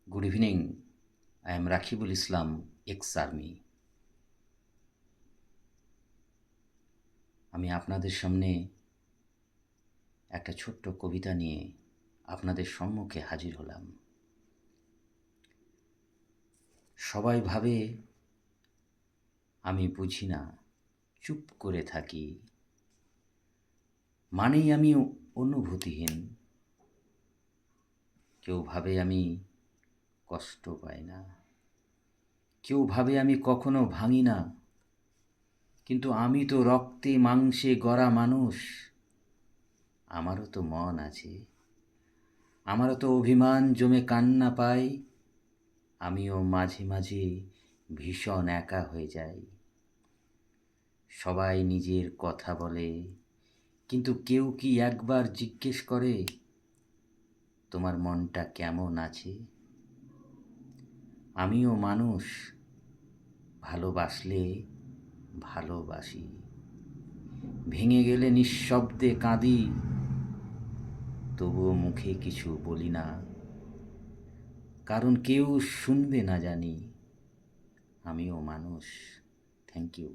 Good evening. I am Rakhibul Islam, ex-army. আমি আপনাদের সামনে একটা ছোট্ট কবিতা নিয়ে আপনাদের সম্মুখে হাজির হলাম। সবাই ভাবে আমি বুঝি না, চুপ করে থাকি, মানেই আমি অনুভূতিহীন। কেউ ভাবে আমি কষ্ট পাই না, কেউ ভাবে আমি কখনো ভাঙি না, কিন্তু আমি তো রক্তে মাংসে গড়া মানুষ। আমারও তো মন আছে, আমারও তো অভিমান জমে কান্না পাই। আমিও মাঝে মাঝে ভীষণ একা হয়ে যাই। সবাই নিজের কথা বলে, কিন্তু কেউ কি একবার জিজ্ঞেস করে তোমার মনটা কেমন আছে? আমিও মানুষ, ভালোবাসলে ভালোবাসি, ভেঙে গেলে নিঃশব্দে কাঁদি, তবুও মুখে কিছু বলি না, কারণ কেউ শুনবে না জানি। আমিও মানুষ। Thank you.